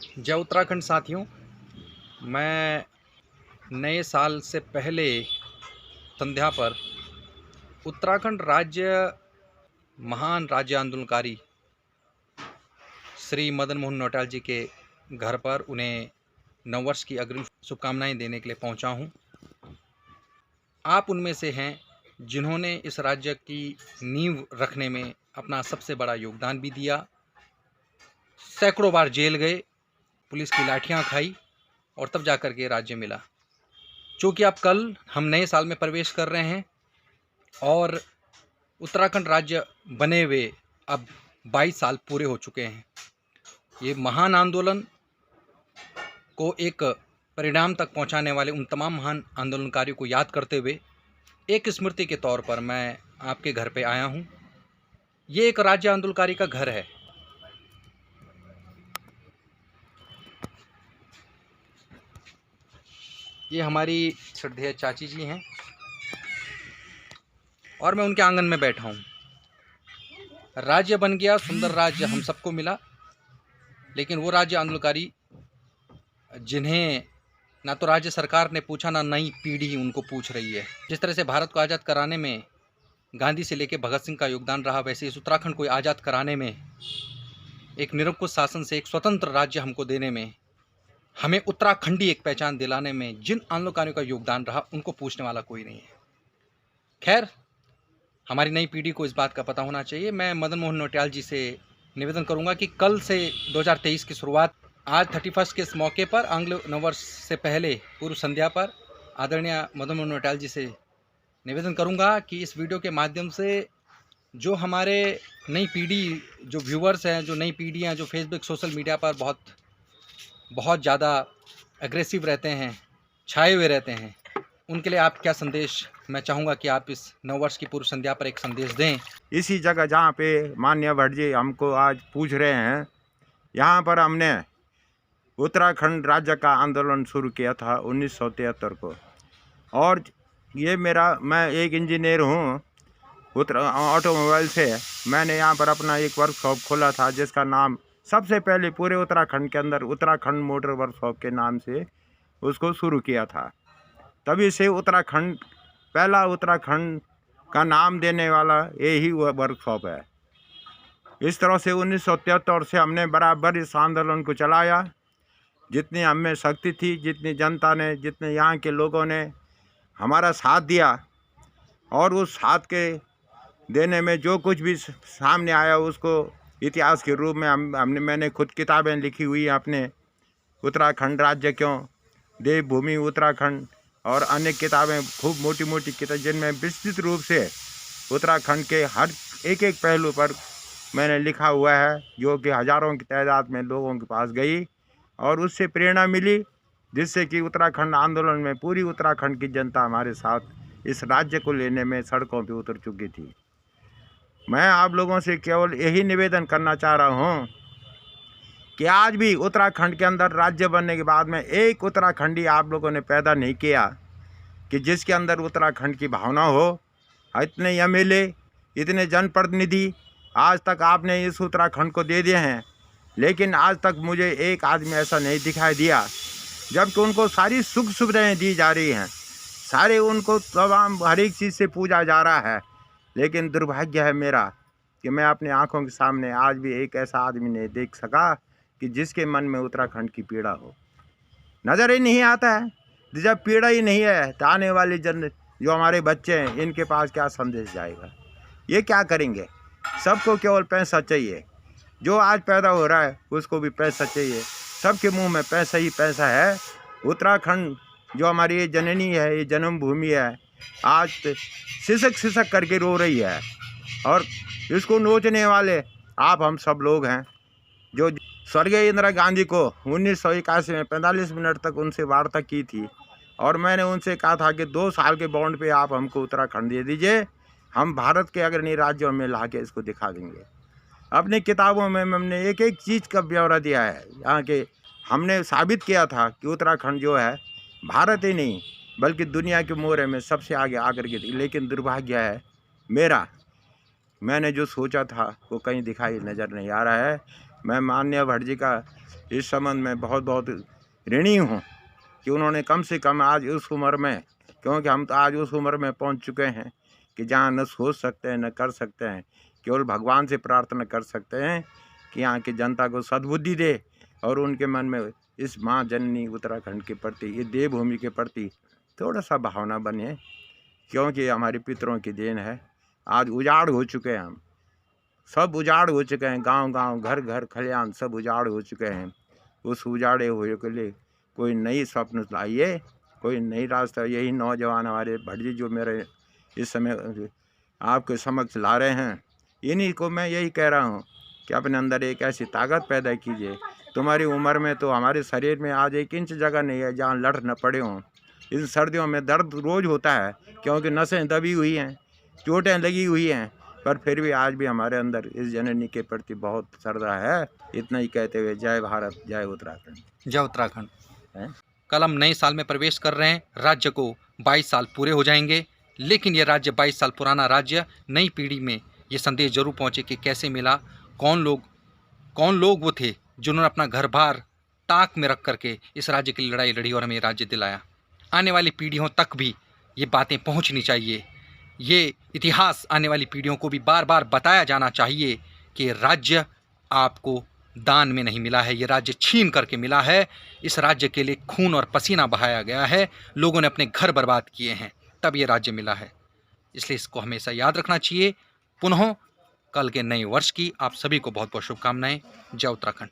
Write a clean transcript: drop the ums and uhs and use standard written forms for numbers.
जय उत्तराखंड साथियों। मैं नए साल से पहले संध्या पर उत्तराखंड राज्य महान राज्य आंदोलनकारी श्री मदन मोहन नौटियाल जी के घर पर उन्हें नववर्ष की अग्रिम शुभकामनाएं देने के लिए पहुंचा हूं। आप उनमें से हैं जिन्होंने इस राज्य की नींव रखने में अपना सबसे बड़ा योगदान भी दिया। सैकड़ों बार जेल गए, पुलिस की लाठियां खाई और तब जाकर के राज्य मिला। चूँकि अब कल हम नए साल में प्रवेश कर रहे हैं और उत्तराखंड राज्य बने हुए अब 22 साल पूरे हो चुके हैं। ये महान आंदोलन को एक परिणाम तक पहुंचाने वाले उन तमाम महान आंदोलनकारियों को याद करते हुए एक स्मृति के तौर पर मैं आपके घर पे आया हूं। ये एक राज्य आंदोलनकारी का घर है। ये हमारी श्रद्धेय चाची जी हैं और मैं उनके आंगन में बैठा हूँ। राज्य बन गया, सुंदर राज्य हम सबको मिला, लेकिन वो राज्य आंदोलनकारी जिन्हें ना तो राज्य सरकार ने पूछा, ना नई पीढ़ी उनको पूछ रही है। जिस तरह से भारत को आज़ाद कराने में गांधी से लेकर भगत सिंह का योगदान रहा, वैसे इस उत्तराखंड को आज़ाद कराने में, एक निरंकुश शासन से एक स्वतंत्र राज्य हमको देने में, हमें उत्तराखंडी एक पहचान दिलाने में जिन आंदोलनकारियों का योगदान रहा, उनको पूछने वाला कोई नहीं है। खैर, हमारी नई पीढ़ी को इस बात का पता होना चाहिए। मैं मदन मोहन नौटियाल जी से निवेदन करूंगा कि कल से 2023 की शुरुआत, आज 31 के इस मौके पर आंग्ल नववर्ष से पहले पूर्व संध्या पर आदरणीय मदन मोहन नौटियाल जी से निवेदन करूंगा कि इस वीडियो के माध्यम से जो हमारे नई पीढ़ी, जो व्यूवर्स हैं, जो नई पीढ़ियाँ जो फेसबुक सोशल मीडिया पर बहुत ज़्यादा एग्रेसिव रहते हैं, छाए हुए रहते हैं, उनके लिए आप क्या संदेश, मैं चाहूँगा कि आप इस नववर्ष की पूर्व संध्या पर एक संदेश दें। इसी जगह जहाँ पे माननीय भट्ट जी हमको आज पूछ रहे हैं, यहाँ पर हमने उत्तराखंड राज्य का आंदोलन शुरू किया था 1973 को। और ये मैं एक इंजीनियर हूँ ऑटोमोबाइल से। मैंने यहाँ पर अपना एक वर्कशॉप खोला था जिसका नाम सबसे पहले पूरे उत्तराखंड के अंदर उत्तराखंड मोटर वर्कशॉप के नाम से उसको शुरू किया था। तभी से पहला उत्तराखंड का नाम देने वाला यही वर्कशॉप है। इस तरह से 1973 से हमने बराबर इस आंदोलन को चलाया। जितनी हम में शक्ति थी, जितनी जनता ने, जितने यहाँ के लोगों ने हमारा साथ दिया, और उस साथ के देने में जो कुछ भी सामने आया उसको इतिहास के रूप में मैंने खुद किताबें लिखी हुई हैं अपने, उत्तराखंड राज्य क्यों, देवभूमि उत्तराखंड और अन्य किताबें, खूब मोटी मोटी किताबें, जिनमें विस्तृत रूप से उत्तराखंड के हर एक पहलू पर मैंने लिखा हुआ है, जो कि हज़ारों की तादाद में लोगों के पास गई और उससे प्रेरणा मिली, जिससे कि उत्तराखंड आंदोलन में पूरी उत्तराखंड की जनता हमारे साथ इस राज्य को लेने में सड़कों पर उतर चुकी थी। मैं आप लोगों से केवल यही निवेदन करना चाह रहा हूँ कि आज भी उत्तराखंड के अंदर राज्य बनने के बाद में एक उत्तराखंडी आप लोगों ने पैदा नहीं किया कि जिसके अंदर उत्तराखंड की भावना हो। इतने एमएलए, इतने जनप्रतिनिधि आज तक आपने इस उत्तराखंड को दे दिए हैं, लेकिन आज तक मुझे एक आदमी ऐसा नहीं दिखाई दिया, जबकि उनको सारी सुख सुविधाएँ दी जा रही हैं, सारे उनको तमाम हर एक चीज़ से पूजा जा रहा है। लेकिन दुर्भाग्य है मेरा कि मैं अपनी आंखों के सामने आज भी एक ऐसा आदमी नहीं देख सका कि जिसके मन में उत्तराखंड की पीड़ा हो। नज़र ही नहीं आता है। जब पीड़ा ही नहीं है तो आने वाली जो हमारे बच्चे हैं, इनके पास क्या संदेश जाएगा? ये क्या करेंगे? सबको केवल पैसा चाहिए। जो आज पैदा हो रहा है उसको भी पैसा चाहिए। सबके मुंह में पैसा ही पैसा है। उत्तराखंड जो हमारी ये जननी है, ये जन्मभूमि है, आज सिसक करके रो रही है, और इसको नोचने वाले आप हम सब लोग हैं। जो स्वर्गीय इंदिरा गांधी को 1981 में 45 मिनट तक उनसे वार्ता की थी, और मैंने उनसे कहा था कि 2 साल के बॉन्ड पे आप हमको उत्तराखंड दे दीजिए, हम भारत के अग्रणी राज्यों में ला के इसको दिखा देंगे। अपनी किताबों में हमने एक एक चीज़ का ब्यौरा दिया है। यहाँ के हमने साबित किया था कि उत्तराखंड जो है भारत ही नहीं बल्कि दुनिया के मोहरे में सबसे आगे आकर के थी। लेकिन दुर्भाग्य है मेरा, मैंने जो सोचा था वो कहीं दिखाई नज़र नहीं आ रहा है। मैं माननीय भट्ट जी का इस संबंध में बहुत बहुत ऋणी हूँ कि उन्होंने कम से कम आज उस उम्र में, क्योंकि हम तो आज उस उम्र में पहुँच चुके हैं कि जहाँ न सोच सकते हैं न कर सकते हैं, केवल भगवान से प्रार्थना कर सकते हैं कि यहाँ की जनता को सद्बुद्धि दे और उनके मन में इस माँ जननी उत्तराखंड के प्रति, ये देवभूमि के प्रति थोड़ा सा भावना बने, क्योंकि ये हमारे पितरों की देन है। आज उजाड़ हो चुके हैं, हम सब उजाड़ हो चुके हैं, गांव गांव घर घर खलिहान सब उजाड़ हो चुके हैं। उस उजाड़े हुए के लिए कोई नई स्वप्न लाइए, कोई नई रास्ता। यही नौजवान हमारे भट्ट जी जो मेरे इस समय आपके समक्ष ला रहे हैं, इन्हीं को मैं यही कह रहा हूँ कि अपने अंदर एक ऐसी ताकत पैदा कीजिए। तुम्हारी उम्र में तो हमारे शरीर में आज 1 इंच जगह नहीं है जहाँ लड़ न पड़े हों। इन सर्दियों में दर्द रोज़ होता है, क्योंकि नसें दबी हुई हैं, चोटें लगी हुई हैं, पर फिर भी आज भी हमारे अंदर इस जननी के प्रति बहुत श्रद्धा है। इतना ही कहते हुए जय भारत, जय उत्तराखंड। जय उत्तराखंड। हैं? कल हम नए साल में प्रवेश कर रहे हैं। राज्य को 22 साल पूरे हो जाएंगे, लेकिन ये राज्य 22 साल पुराना राज्य नई पीढ़ी में ये संदेश जरूर पहुँचे कि कैसे मिला, कौन लोग वो थे जिन्होंने अपना घर बार ताक में रख करके इस राज्य की लड़ाई लड़ी और हमें ये राज्य दिलाया। आने वाली पीढ़ियों तक भी ये बातें पहुंचनी चाहिए। ये इतिहास आने वाली पीढ़ियों को भी बार बार बताया जाना चाहिए कि ये राज्य आपको दान में नहीं मिला है, ये राज्य छीन करके मिला है। इस राज्य के लिए खून और पसीना बहाया गया है, लोगों ने अपने घर बर्बाद किए हैं, तब ये राज्य मिला है। इसलिए इसको हमेशा याद रखना चाहिए। पुनः कल के नए वर्ष की आप सभी को बहुत बहुत शुभकामनाएं। जय उत्तराखंड।